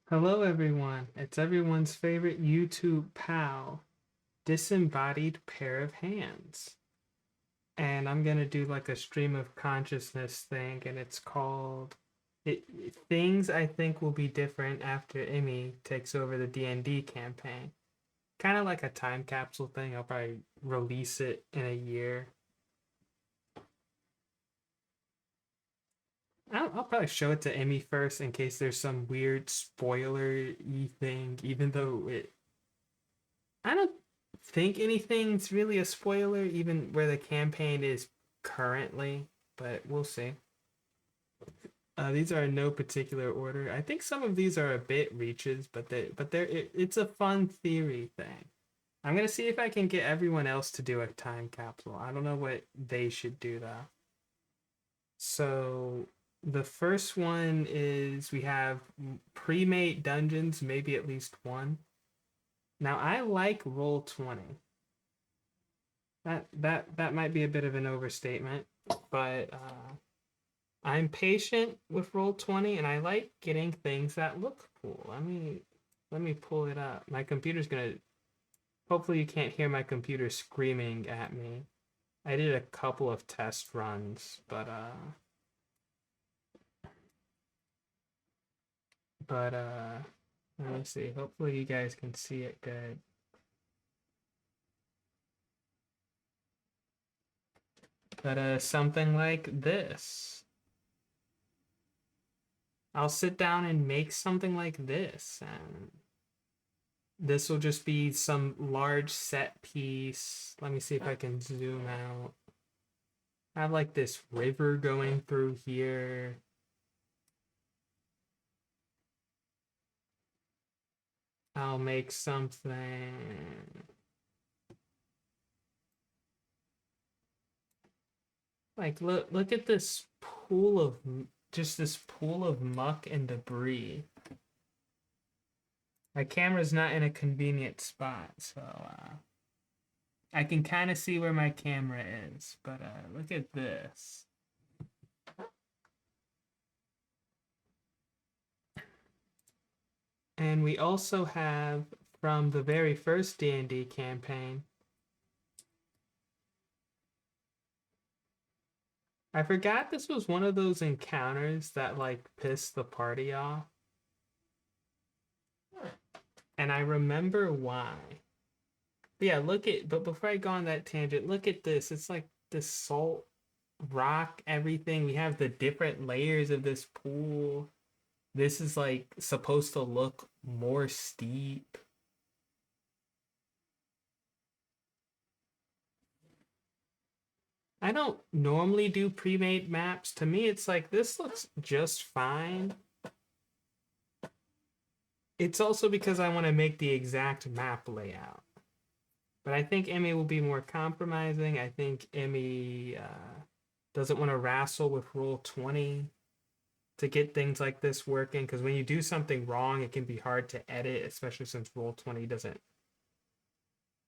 Hello, everyone. It's everyone's favorite YouTube pal, Disembodied Pair of Hands. And I'm gonna do like a stream of consciousness thing, and it's called Things I Think Will Be Different After Emmy Takes Over the D&D campaign. Kind of like a time capsule thing. I'll probably release it in a year. I'll probably show it to Emmy first in case there's some weird spoiler-y thing, even though I don't think anything's really a spoiler, even where the campaign is currently, but we'll see. These are in no particular order. I think some of these are a bit reaches, it's a fun theory thing. I'm gonna see if I can get everyone else to do a time capsule. I don't know what they should do though. So the first one is we have pre-made dungeons, maybe at least one. Now I like Roll20. That might be a bit of an overstatement, but I'm patient with Roll20, and I like getting things that look cool. Let me pull it up. My computer's gonna. Hopefully, you can't hear my computer screaming at me. I did a couple of test runs, but let me see. Hopefully, you guys can see it good. But something like this. I'll sit down and make something like this, and this will just be some large set piece. Let me see if I can zoom out. I have like this river going through here. I'll make something like look at this pool of just this pool of muck and debris. My camera's not in a convenient spot, so I can kind of see where my camera is, but look at this. And we also have from the very first D&D campaign. I forgot this was one of those encounters that like pissed the party off. And I remember why. But yeah, but before I go on that tangent, look at this. It's like this salt rock, everything. We have the different layers of this pool. This is like supposed to look more steep. I don't normally do pre-made maps. To me, it's like this looks just fine. It's also because I want to make the exact map layout. But I think Emmy will be more compromising. I think Emmy doesn't want to wrestle with Roll20 to get things like this working. Because when you do something wrong, it can be hard to edit, especially since Roll20 doesn't.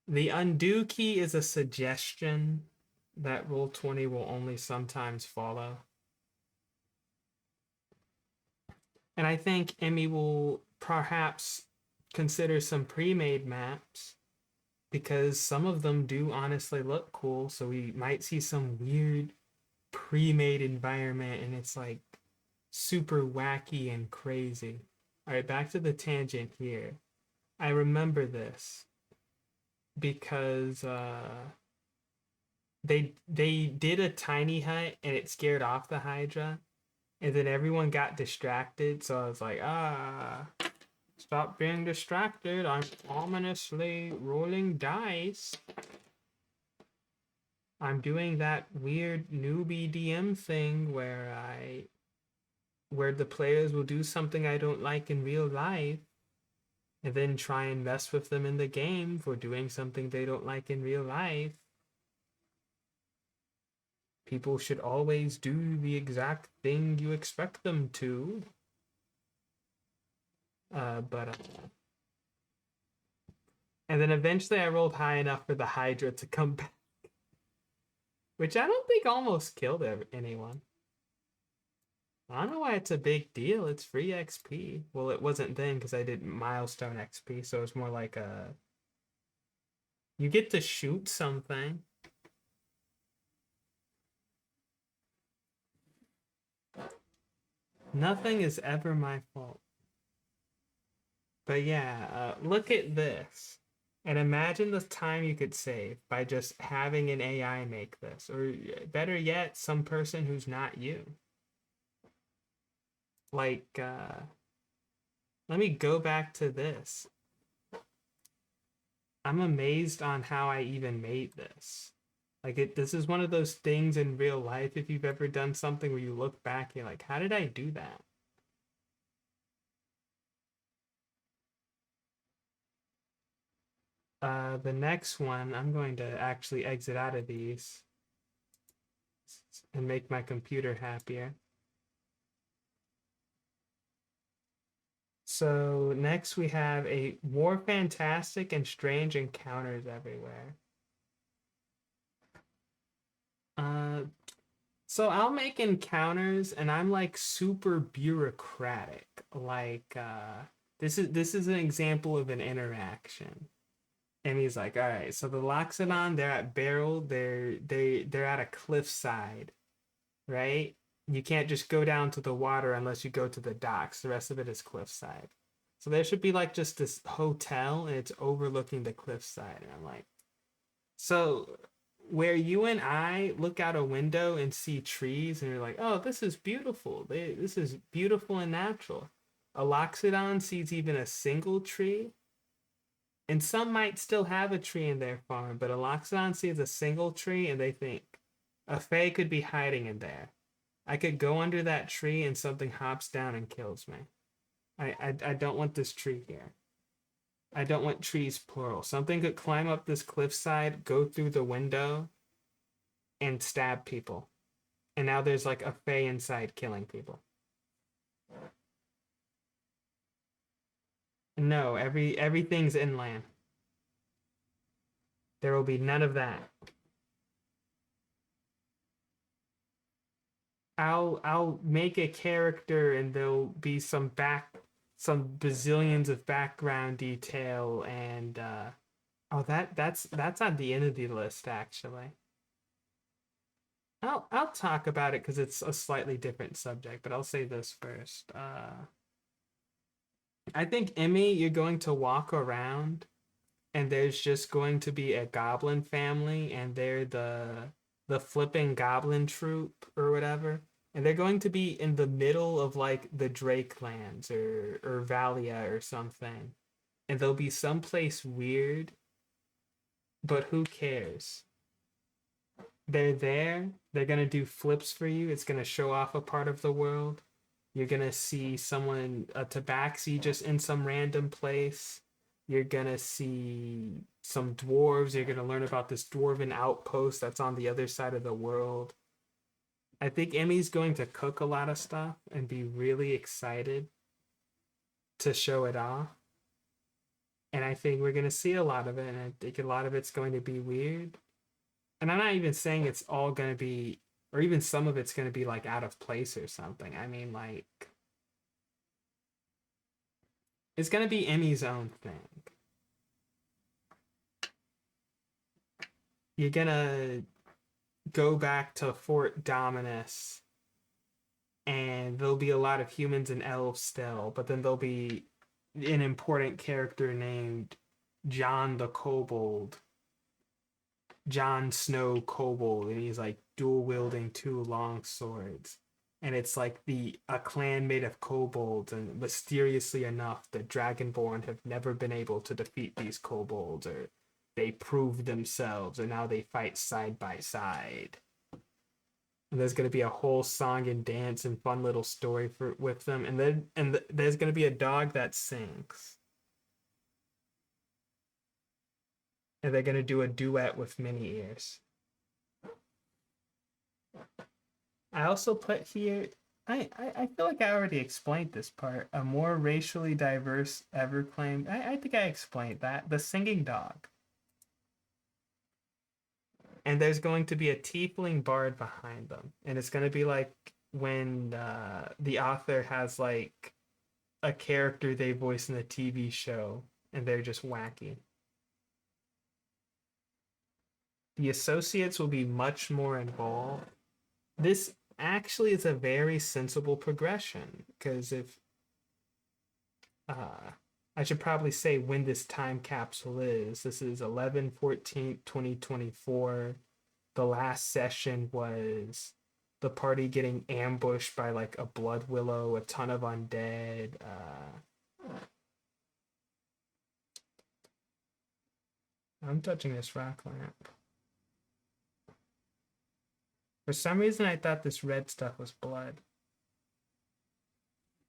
The undo key is a suggestion that Roll20 will only sometimes follow. And I think Emmy will perhaps consider some pre-made maps because some of them do honestly look cool. So we might see some weird pre-made environment and it's like super wacky and crazy. All right, back to the tangent here. I remember this because they did a tiny hut and it scared off the Hydra, and then everyone got distracted. So I was like, stop being distracted. I'm ominously rolling dice. I'm doing that weird newbie DM thing where the players will do something I don't like in real life and then try and mess with them in the game for doing something they don't like in real life. People should always do the exact thing you expect them to. But and then eventually I rolled high enough for the Hydra to come back, which I don't think almost killed anyone. I don't know why it's a big deal. It's free XP. Well, it wasn't then because I did milestone XP, so it's more like a you get to shoot something. Nothing is ever my fault. But yeah, look at this. And imagine the time you could save by just having an AI make this. Or better yet, some person who's not you. Like, let me go back to this. I'm amazed on how I even made this. Like this is one of those things in real life if you've ever done something where you look back and you're like, how did I do that? The next one, I'm going to actually exit out of these and make my computer happier. So next we have a more fantastic and strange encounters everywhere. Uh, so I'll make encounters and I'm like super bureaucratic. Like this is an example of an interaction. And he's like, all right, so the Loxodon, they're at Barrel, they're at a cliffside, right? You can't just go down to the water unless you go to the docks. The rest of it is cliffside. So there should be like just this hotel and it's overlooking the cliffside. And I'm like, so where you and I look out a window and see trees and you're like, oh, this is beautiful. This is beautiful and natural. A Loxodon sees even a single tree, and some might still have a tree in their farm, but a Loxodon sees a single tree and they think a Fae could be hiding in there. I could go under that tree and something hops down and kills me. I don't want this tree here. I don't want trees plural. Something could climb up this cliffside, go through the window, and stab people. And now there's like a Fae inside killing people. No, everything's inland. There will be none of that. I'll make a character and there'll be some bazillions of background detail and oh that's on the end of the list actually. I'll talk about it because it's a slightly different subject, but I'll say this first. I think Emmy, you're going to walk around and there's just going to be a goblin family and they're the flipping goblin troop or whatever, and they're going to be in the middle of like the Drake lands or Valia or something, and they'll be someplace weird, but who cares? They're there. They're gonna do flips for you. It's gonna show off a part of the world. You're gonna see someone, a tabaxi, just in some random place. You're gonna see some dwarves. You're gonna learn about this dwarven outpost that's on the other side of the world. I think Emmy's going to cook a lot of stuff and be really excited to show it off. And I think we're gonna see a lot of it, and I think a lot of it's going to be weird. And I'm not even saying it's all gonna be, or even some of it's gonna be like out of place or something. I mean, like it's gonna be Emmy's own thing. You're gonna go back to Fort Dominus, and there'll be a lot of humans and elves still, but then there'll be an important character named John the Kobold, Jon Snow Kobold, and he's like dual wielding two long swords. And it's like the a clan made of kobolds, and mysteriously enough, the Dragonborn have never been able to defeat these kobolds, or they proved themselves, and now they fight side by side. And there's gonna be a whole song and dance and fun little story for with them, and then there's gonna be a dog that sings, and they're gonna do a duet with mini ears. I also put here. I feel like I already explained this part. A more racially diverse ever claimed. I think I explained that. The singing dog. And there's going to be a tiefling bard behind them. And it's going to be like when the author has like a character they voice in a TV show and they're just wacky. The associates will be much more involved. This actually is a very sensible progression because if uh, I should probably say when this time capsule is. This is 11/14/2024. The last session was the party getting ambushed by like a blood willow, a ton of undead. I'm touching this rock lamp. For some reason, I thought this red stuff was blood.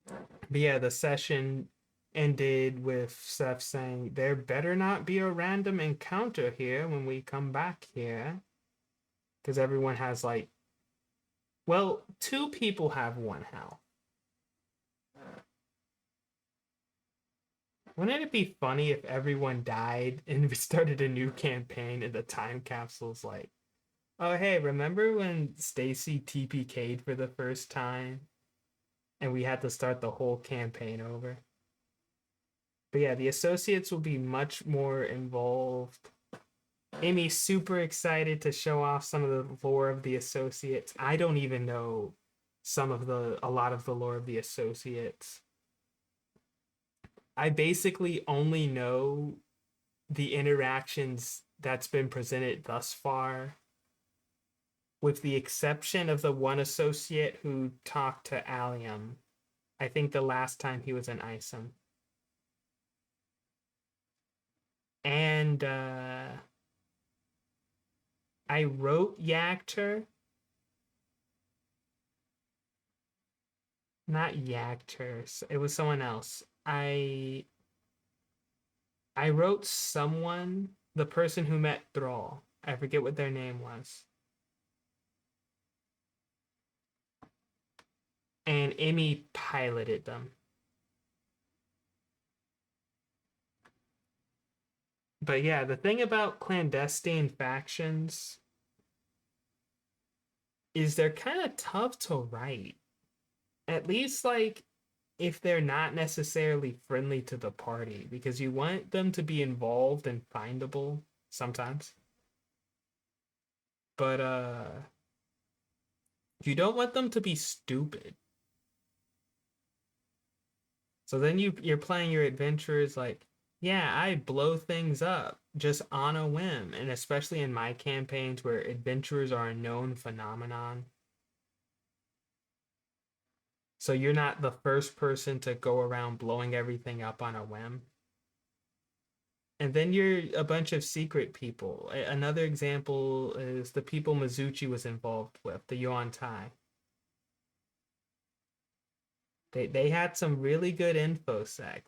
But yeah, the session ended with Seth saying, "There better not be a random encounter here when we come back here." Because everyone has like, well, two people have one health. Wouldn't it be funny if everyone died and we started a new campaign and the time capsule's like, oh, hey, remember when Stacy TPK'd for the first time and we had to start the whole campaign over? But yeah, the associates will be much more involved. Amy's super excited to show off some of the lore of the associates. I don't even know a lot of the lore of the associates. I basically only know the interactions that's been presented thus far, with the exception of the one associate who talked to Allium. I think the last time he was in Isom. And I wrote Yagter. Not Yagter. It was someone else. I wrote someone, the person who met Thrall. I forget what their name was. And Emmy piloted them. But yeah, the thing about clandestine factions is they're kind of tough to write. At least like if they're not necessarily friendly to the party, because you want them to be involved and findable sometimes. But you don't want them to be stupid. So then you're playing your adventurers like, yeah, I blow things up just on a whim, and especially in my campaigns where adventurers are a known phenomenon. So you're not the first person to go around blowing everything up on a whim. And then you're a bunch of secret people. Another example is the people Mizuchi was involved with, the Yuan Tai. They had some really good infosec.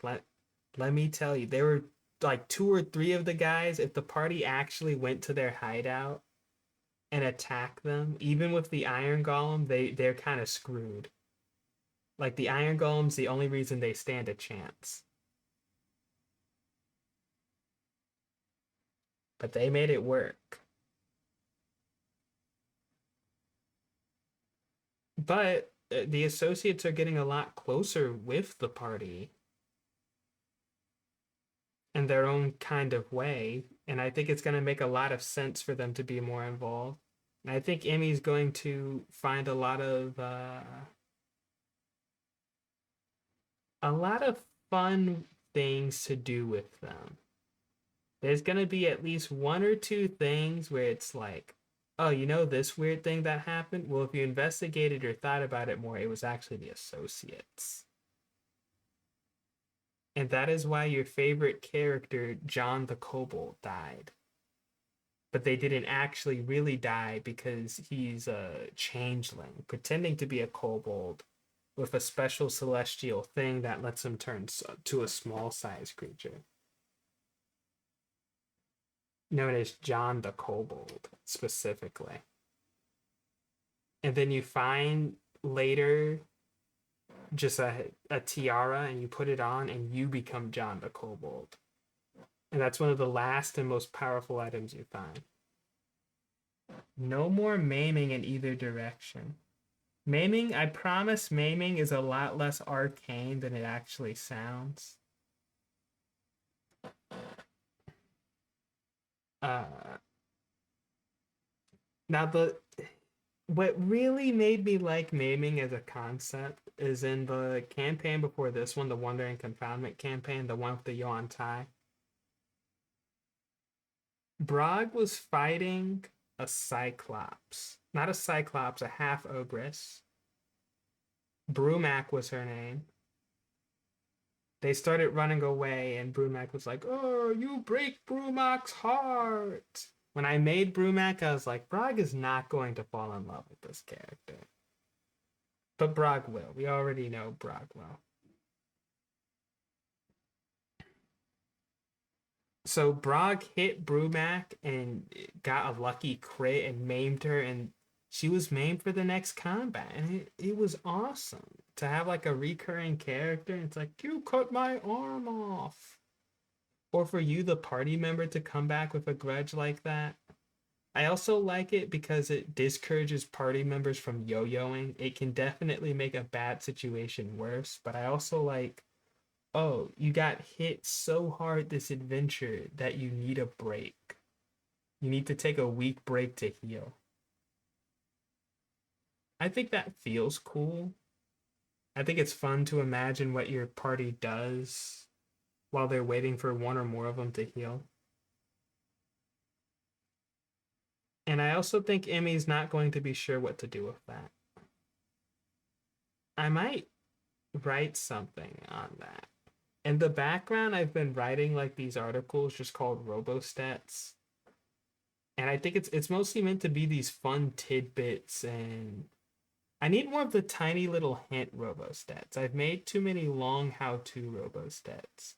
Let me tell you, there were like two or three of the guys. If the party actually went to their hideout and attacked them, even with the Iron Golem, they're kind of screwed. Like the Iron Golem's the only reason they stand a chance. But they made it work. But the associates are getting a lot closer with the party in their own kind of way. And I think it's going to make a lot of sense for them to be more involved. And I think Emmy's going to find a lot of fun things to do with them. There's going to be at least one or two things where it's like, oh, you know this weird thing that happened? Well, if you investigated or thought about it more, it was actually the associates. And that is why your favorite character, John the Kobold, died. But they didn't actually really die because he's a changeling, pretending to be a kobold with a special celestial thing that lets him turn to a small sized creature. Known as John the Kobold, specifically. And then you find later just a tiara and you put it on and you become John the Kobold. And that's one of the last and most powerful items you find. No more maiming in either direction. Maiming, I promise maiming is a lot less arcane than it actually sounds. Uh, Now what really made me like maiming as a concept is in the campaign before this one, the Wonder and Confoundment campaign, the one with the Yuan Tai. Brog was fighting a Cyclops. Not a Cyclops, a half ogress. Brumac was her name. They started running away, and Brumac was like, "Oh, you break Brumac's heart." When I made Brumac, I was like, Brog is not going to fall in love with this character. But Brog will. We already know Brog will. So Brog hit Brumac and got a lucky crit and maimed her, and she was maimed for the next combat. And it was awesome to have like a recurring character. It's like, you cut my arm off. Or for you, the party member, to come back with a grudge like that. I also like it because it discourages party members from yo-yoing. It can definitely make a bad situation worse, but I also like, oh, you got hit so hard this adventure that you need a break. You need to take a week break to heal. I think that feels cool. I think it's fun to imagine what your party does while they're waiting for one or more of them to heal. And I also think Emmy's not going to be sure what to do with that. I might write something on that. In the background, I've been writing like these articles just called Robostats. And I think it's mostly meant to be these fun tidbits, and I need more of the tiny little hint Robostats. I've made too many long how-to Robostats.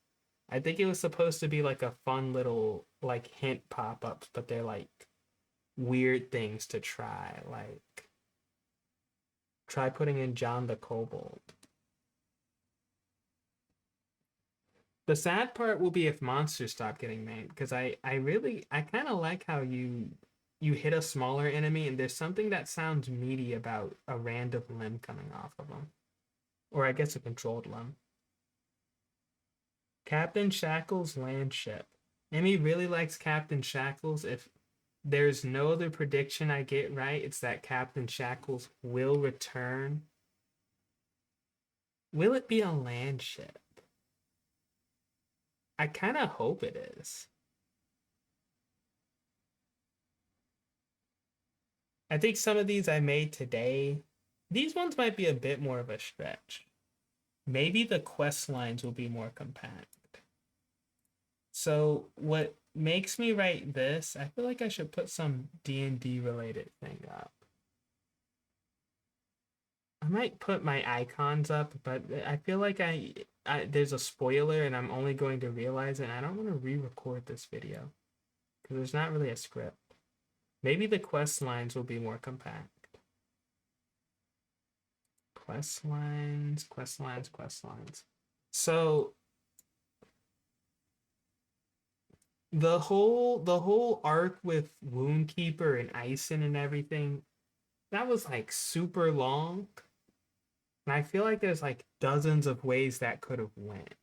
I think it was supposed to be like a fun little like hint pop-ups, but they're like weird things to try, like try putting in John the Kobold. The sad part will be if monsters stop getting made, because I kind of like how you hit a smaller enemy and there's something that sounds meaty about a random limb coming off of them, or I guess a controlled limb. Captain Shackles' land ship. Emmy really likes Captain Shackles. If there's no other prediction I get right, it's that Captain Shackles will return. Will it be a land ship? I kind of hope it is. I think some of these I made today, these ones might be a bit more of a stretch. Maybe the quest lines will be more compact. So what makes me write this, I feel like I should put some D&D related thing up. I might put my icons up, but I feel like there's a spoiler and I'm only going to realize it. And I don't want to re-record this video because there's not really a script. Maybe the quest lines will be more compact. Quest lines, quest lines, quest lines. So the whole arc with Woundkeeper and Ison and everything, that was like super long. And I feel like there's like dozens of ways that could have went.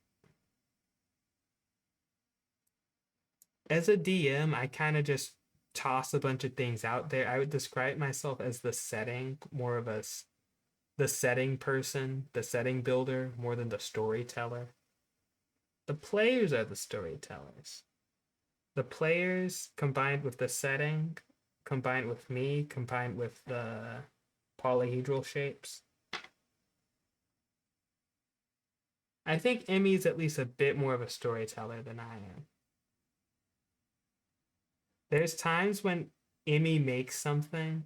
As a DM, I kind of just toss a bunch of things out there. I would describe myself as the setting, more of the setting person, the setting builder, more than the storyteller. The players are the storytellers. The players combined with the setting, combined with me, combined with the polyhedral shapes. I think Emmy's at least a bit more of a storyteller than I am. There's times when Emmy makes something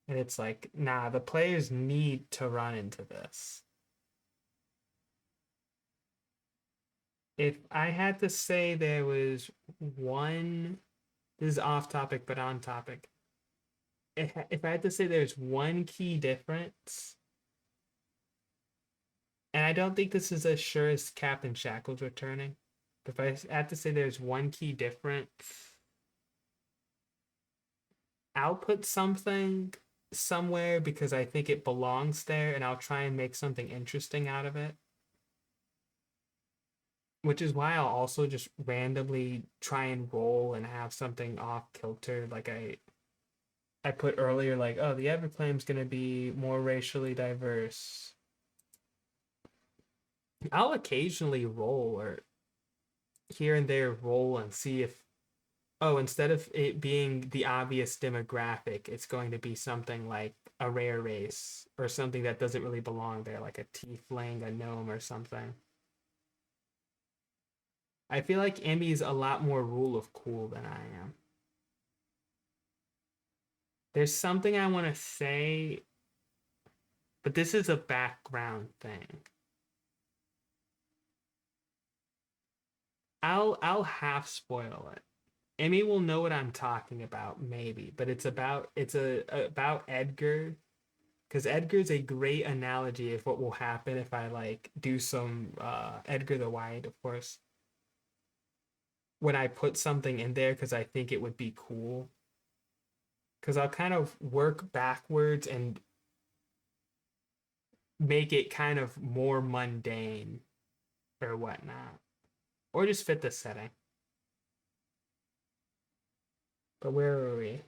and it's like, nah, the players need to run into this. If I had to say there was one, this is off topic but on topic. If I had to say there's one key difference, and I don't think this is as sure as Captain Shackles returning, but if I had to say there's one key difference, I'll put something somewhere because I think it belongs there and I'll try and make something interesting out of it. Which is why I'll also just randomly try and roll and have something off kilter. Like I put earlier, like, oh, the Everclaim's gonna be more racially diverse. I'll occasionally roll or here and there roll and see if, oh, instead of it being the obvious demographic, it's going to be something like a rare race or something that doesn't really belong there, like a tiefling, a gnome, or something. I feel like Emmy's a lot more rule of cool than I am. There's something I want to say, but this is a background thing. I'll half spoil it. Emmy will know what I'm talking about, maybe, but it's about Edgar because Edgar's a great analogy of what will happen if I like do some Edgar the White, of course, when I put something in there because I think it would be cool. Because I'll kind of work backwards and make it kind of more mundane or whatnot, or just fit the setting. But where are we?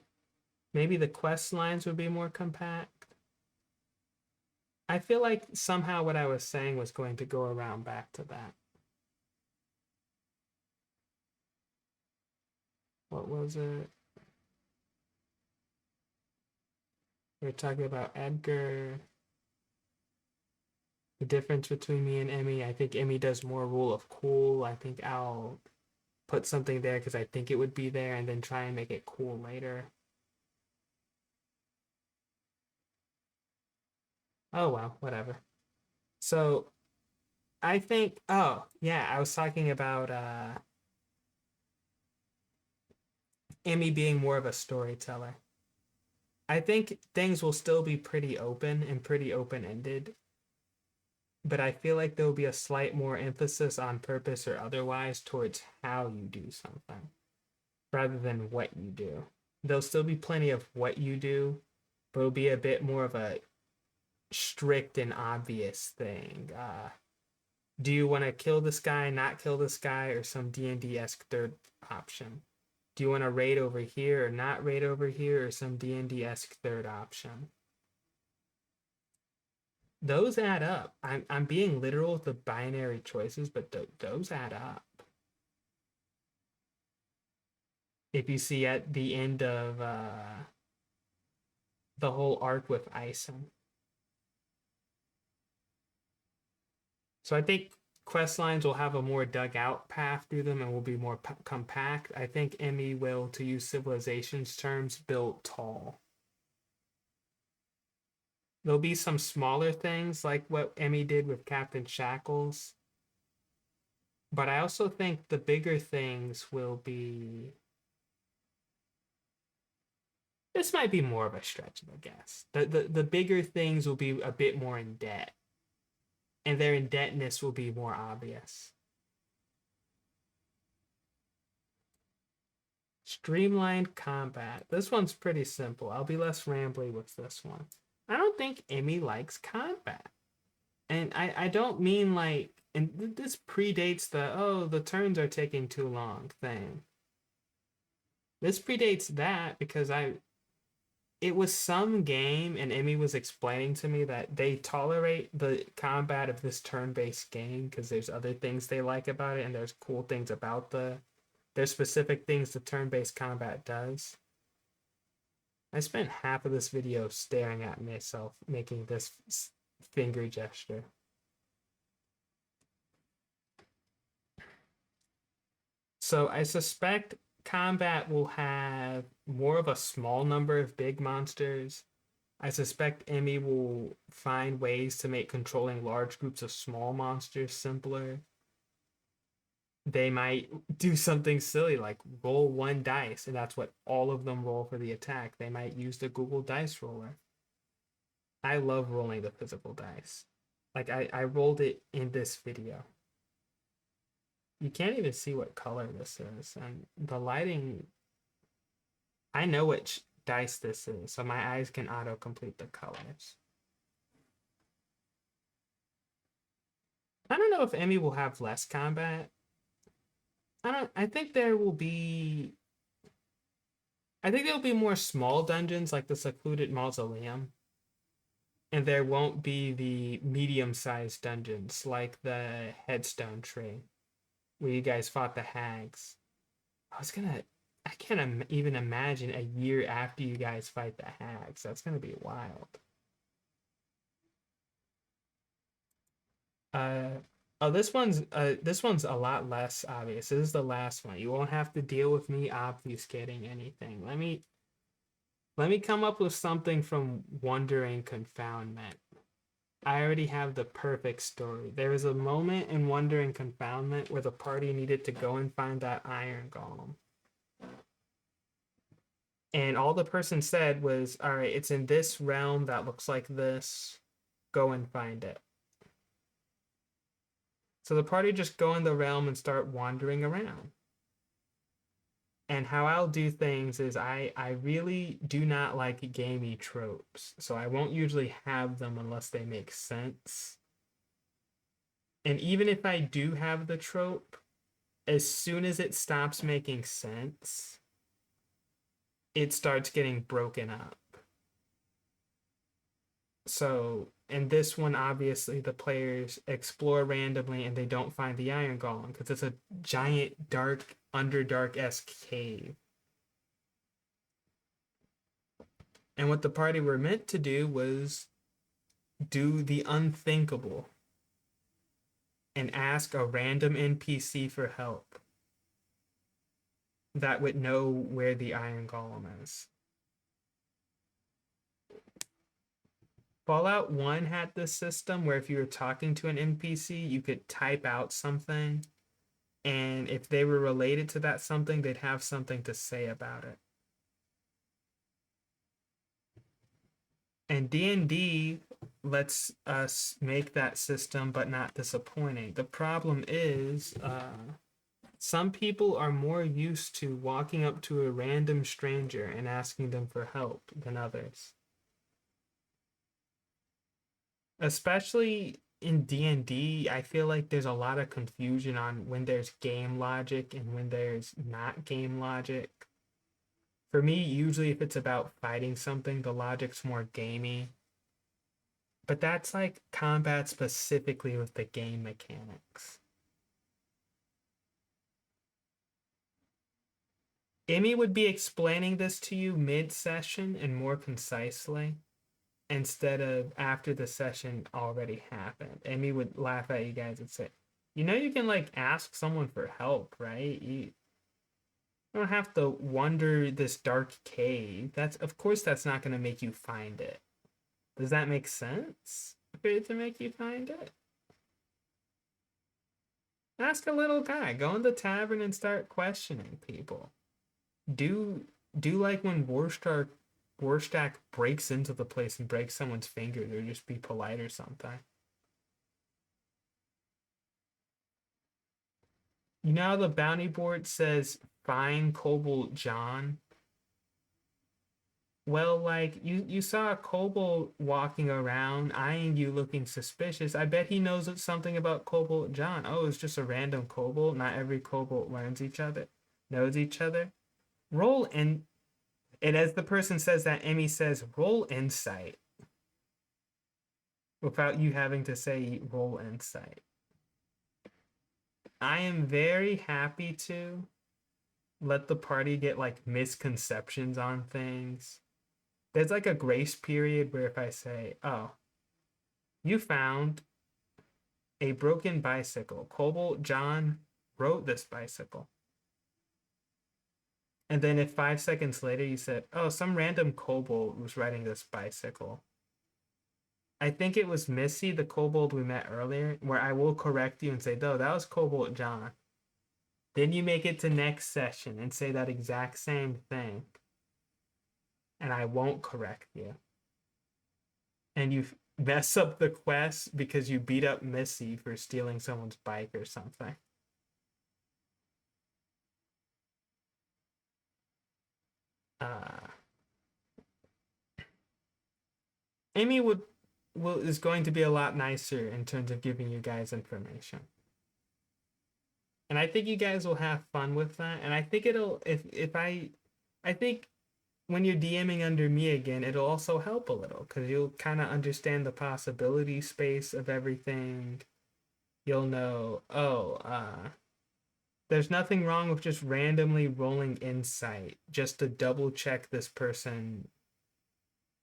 Maybe the quest lines would be more compact. I feel like somehow what I was saying was going to go around back to that. What was it? We were talking about Edgar. The difference between me and Emmy. I think Emmy does more rule of cool. I think I'll put something there because I think it would be there and then try and make it cool later. Oh well, whatever. So I think, oh yeah, I was talking about Emmy being more of a storyteller. I think things will still be pretty open and pretty open-ended, but I feel like there'll be a slight more emphasis on purpose or otherwise towards how you do something rather than what you do. There'll still be plenty of what you do, but it'll be a bit more of a strict and obvious thing. Do you want to kill this guy, not kill this guy, or some D&D esque third option? Do you want to raid over here or not raid over here, or some D&D esque third option? Those add up. I'm being literal with the binary choices, but those add up. If you see at the end of the whole arc with Ison. So I think quest lines will have a more dug out path through them and will be more compact. I think Emmy will, to use civilization's terms, build tall. There'll be some smaller things like what Emmy did with Captain Shackles, but I also think the bigger things will be. This might be more of a stretch, I guess. The bigger things will be a bit more in debt, and their indebtedness will be more obvious. Streamlined combat. This one's pretty simple. I'll be less rambly with this one. I don't think Emmy likes combat. And I don't mean like, and this predates the, oh, the turns are taking too long thing. This predates that because it was some game and Emmy was explaining to me that they tolerate the combat of this turn-based game because there's other things they like about it and there's cool things about there's specific things the turn-based combat does. I spent half of this video staring at myself making this finger gesture. So I suspect combat will have more of a small number of big monsters. I suspect Emmy will find ways to make controlling large groups of small monsters simpler. They might do something silly like roll one dice, and that's what all of them roll for the attack. They might use the Google Dice Roller. I love rolling the physical dice. Like I rolled it in this video. You can't even see what color this is, and the lighting. I know which dice this is, so my eyes can auto-complete the colors. I don't know if Emmy will have less combat. I think there will be. I think there'll be more small dungeons like the secluded mausoleum, and there won't be the medium-sized dungeons like the headstone tree where you guys fought the hags. I can't even imagine a year after you guys fight the hags. That's gonna be wild. Uh, oh, this one's a lot less obvious. This is the last one. You won't have to deal with me obfuscating anything. Let me come up with something from Wonder and Confoundment. I already have the perfect story. There was a moment in Wonder and Confoundment where the party needed to go and find that iron golem. And all the person said was, all right, it's in this realm that looks like this. Go and find it. So the party just go in the realm and start wandering around. And how I'll do things is I really do not like gamey tropes. So I won't usually have them unless they make sense. And even if I do have the trope, as soon as it stops making sense, it starts getting broken up. So in this one, obviously, the players explore randomly and they don't find the iron golem because it's a giant, dark, Underdark-esque cave. And what the party were meant to do was do the unthinkable and ask a random NPC for help that would know where the iron golem is. Fallout 1 had this system where if you were talking to an NPC, you could type out something, and if they were related to that something, they'd have something to say about it. And D&D lets us make that system, but not disappointing. The problem is, some people are more used to walking up to a random stranger and asking them for help than others. Especially in D&D, I feel like there's a lot of confusion on when there's game logic and when there's not game logic. For me, usually if it's about fighting something, the logic's more gamey. But that's like combat specifically with the game mechanics. Emmy would be explaining this to you mid-session and more concisely instead of after the session already happened. Emmy would laugh at you guys and say, you know, you can like ask someone for help, right? You don't have to wander this dark cave. Of course that's not going to make you find it. Does that make sense for it to make you find it? Ask a little guy. Go in the tavern and start questioning people. Do like when Warstack breaks into the place and breaks someone's fingers, or just be polite or something. You know how the bounty board says find Kobold John? Well, like you saw a kobold walking around, eyeing you, looking suspicious. I bet he knows something about Kobold John. Oh, it's just a random kobold. Not every kobold knows each other. Roll in, and as the person says that, Emmy says, roll insight. Without you having to say roll insight. I am very happy to let the party get like misconceptions on things. There's like a grace period where if I say, oh, you found a broken bicycle. Kobold John rode this bicycle. And then if 5 seconds later you said, oh, some random kobold was riding this bicycle. I think it was Missy, the kobold we met earlier, where I will correct you and say, no, that was Kobold John. Then you make it to next session and say that exact same thing. And I won't correct you. And you mess up the quest because you beat up Missy for stealing someone's bike or something. Uh, Amy is going to be a lot nicer in terms of giving you guys information. And I think you guys will have fun with that. And I think it'll if I think when you're DMing under me again, it'll also help a little because you'll kind of understand the possibility space of everything. You'll know, oh, there's nothing wrong with just randomly rolling insight just to double check this person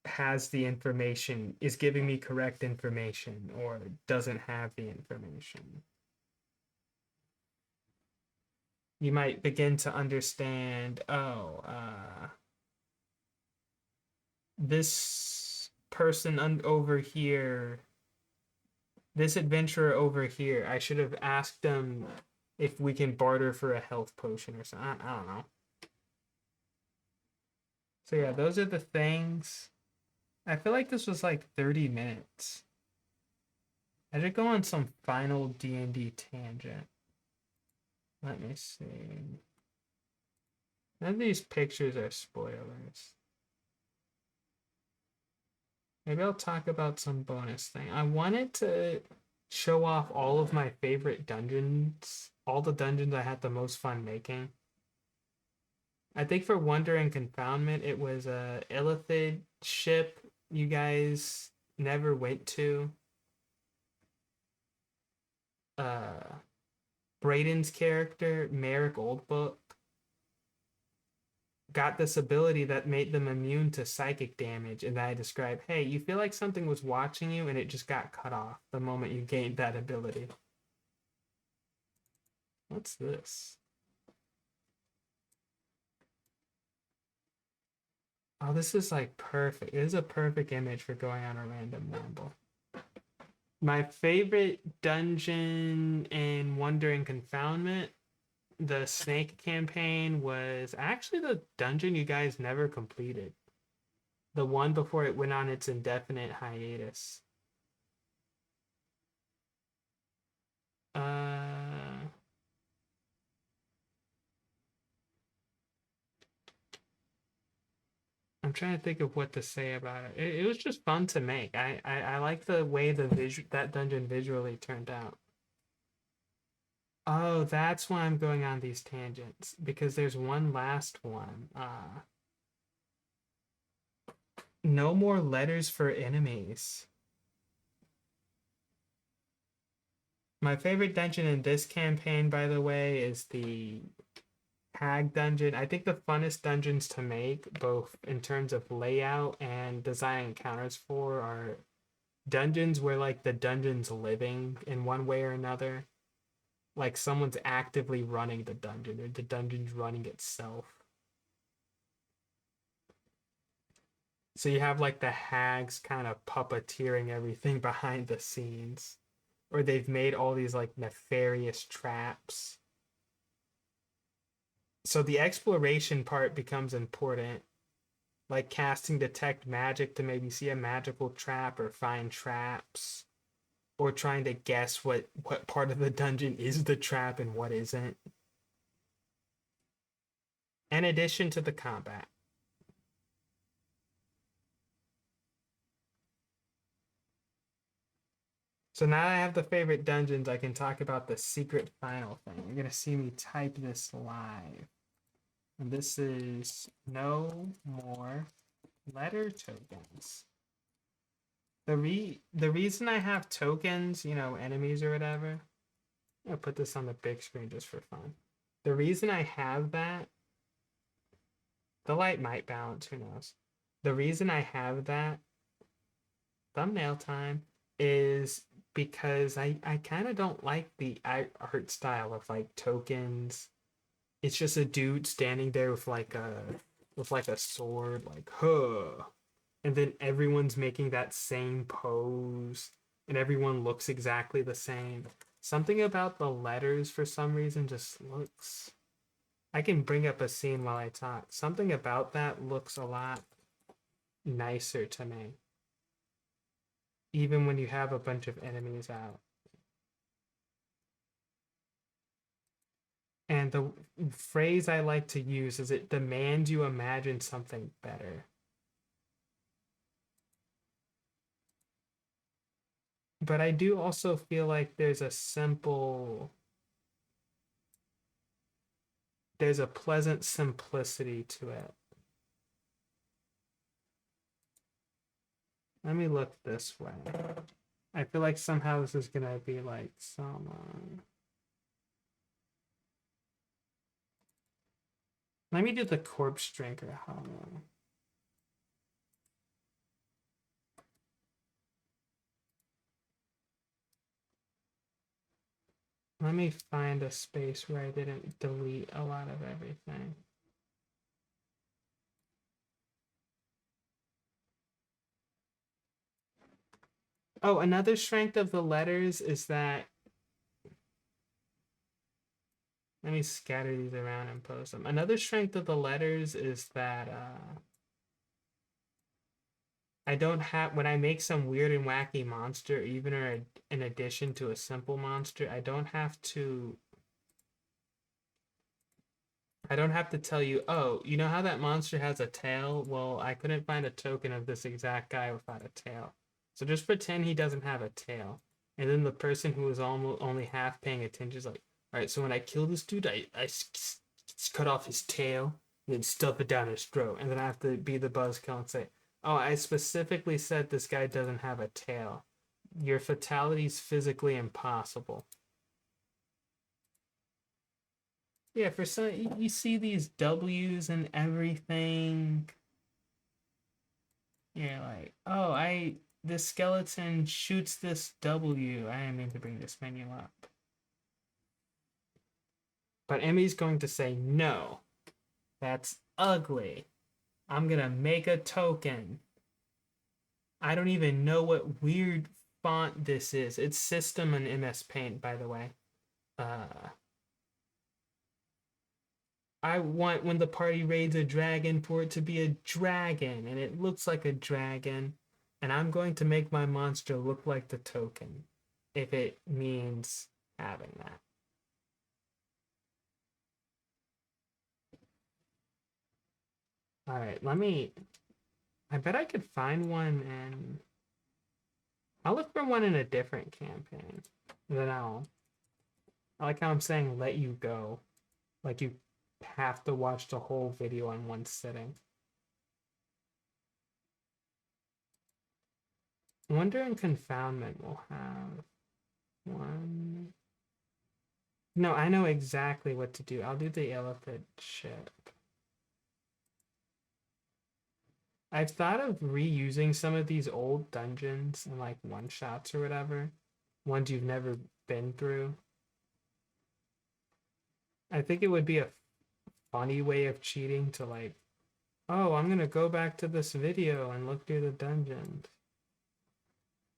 has the information, is giving me correct information, or doesn't have the information. You might begin to understand, oh, this person over here, this adventurer over here, I should have asked them if we can barter for a health potion or something. I don't know. So yeah, those are the things. I feel like this was like 30 minutes. I should go on some final D&D tangent. Let me see. None of these pictures are spoilers. Maybe I'll talk about some bonus thing. I wanted to show off all of my favorite dungeons, all the dungeons I had the most fun making. I think for Wonder and Confoundment, it was a Illithid ship you guys never went to. Brayden's character, Merrick Oldbook, got this ability that made them immune to psychic damage. And I described, hey, you feel like something was watching you and it just got cut off the moment you gained that ability. What's this? Oh, this is like perfect. This is a perfect image for going on a random ramble. My favorite dungeon in Wonder and Confoundment, the Snake campaign, was actually the dungeon you guys never completed. The one before it went on its indefinite hiatus. I'm trying to think of what to say about it. It was just fun to make. I like the way that dungeon visually turned out. Oh, that's why I'm going on these tangents because there's one last one. No more letters for enemies. My favorite dungeon in this campaign, by the way, is the Hag dungeon. I think the funnest dungeons to make, both in terms of layout and design encounters for, are dungeons where like the dungeon's living in one way or another. Like someone's actively running the dungeon or the dungeon's running itself. So you have like the hags kind of puppeteering everything behind the scenes. Or they've made all these like nefarious traps. So the exploration part becomes important. Like casting detect magic to maybe see a magical trap or find traps. Or trying to guess what part of the dungeon is the trap and what isn't. In addition to the combat. So now I have the favorite dungeons, I can talk about the secret final thing. You're gonna see me type this live. And this is no more letter tokens. The reason I have tokens, you know, enemies or whatever, I'll put this on the big screen just for fun. The reason I have that, the light might balance, who knows? The reason I have that, thumbnail time, is because I kind of don't like the art style of like tokens. It's just a dude standing there with like a sword, like huh, and then everyone's making that same pose, and everyone looks exactly the same. Something about the letters for some reason just looks. I can bring up a scene while I talk. Something about that looks a lot nicer to me, even when you have a bunch of enemies out. And the phrase I like to use is it demands you imagine something better. But I do also feel like there's a pleasant simplicity to it. Let me look this way. I feel like somehow this is gonna be like some. Let me do the corpse drinker. Let me find a space where I didn't delete a lot of everything. Oh, another strength of the letters is that. Let me scatter these around and post them. Another strength of the letters is that I don't have, when I make some weird and wacky monster, even or in addition to a simple monster, I don't have to tell you, oh, you know how that monster has a tail? Well, I couldn't find a token of this exact guy without a tail. So just pretend he doesn't have a tail. And then the person who is almost only half paying attention is like, all right, so when I kill this dude, I cut off his tail and then stuff it down his throat. And then I have to be the buzzkill and say, oh, I specifically said this guy doesn't have a tail. Your fatality is physically impossible. Yeah, for some, you see these W's and everything. You're like, oh, this skeleton shoots this W. I didn't mean to bring this menu up. But Emmy's going to say, no, that's ugly. I'm gonna make a token. I don't even know what weird font this is. It's System and MS Paint, by the way. I want when the party raids a dragon for it to be a dragon, and it looks like a dragon, and I'm going to make my monster look like the token, if it means having that. All right, I bet I could find one, and I'll look for one in a different campaign. Then I like how I'm saying let you go, like you have to watch the whole video in one sitting. Wonder and Confoundment will have one. No, I know exactly what to do. I'll do the elephant ship. I've thought of reusing some of these old dungeons and like one shots or whatever, ones you've never been through. I think it would be a funny way of cheating to like, oh, I'm gonna go back to this video and look through the dungeons.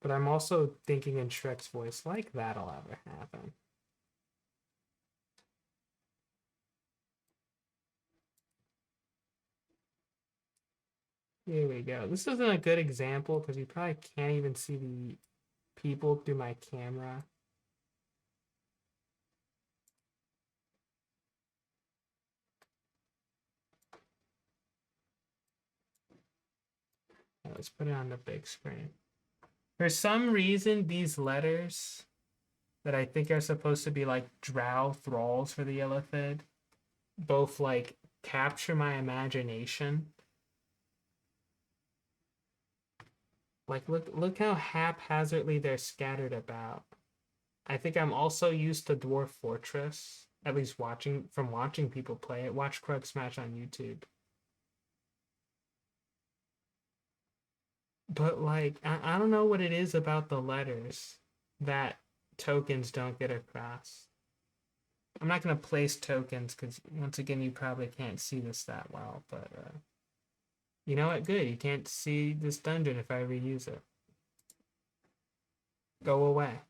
But I'm also thinking in Shrek's voice, like that'll ever happen. Here we go. This isn't a good example because you probably can't even see the people through my camera. Let's put it on the big screen. For some reason, these letters that I think are supposed to be like drow thralls for the Illithid both like capture my imagination. Like look how haphazardly they're scattered about. I think I'm also used to Dwarf Fortress, at least watching people play it. Watch Krug Smash on YouTube. But like I don't know what it is about the letters that tokens don't get across. I'm not gonna place tokens because once again you probably can't see this that well, but you know what? Good. You can't see this dungeon if I reuse it. Go away.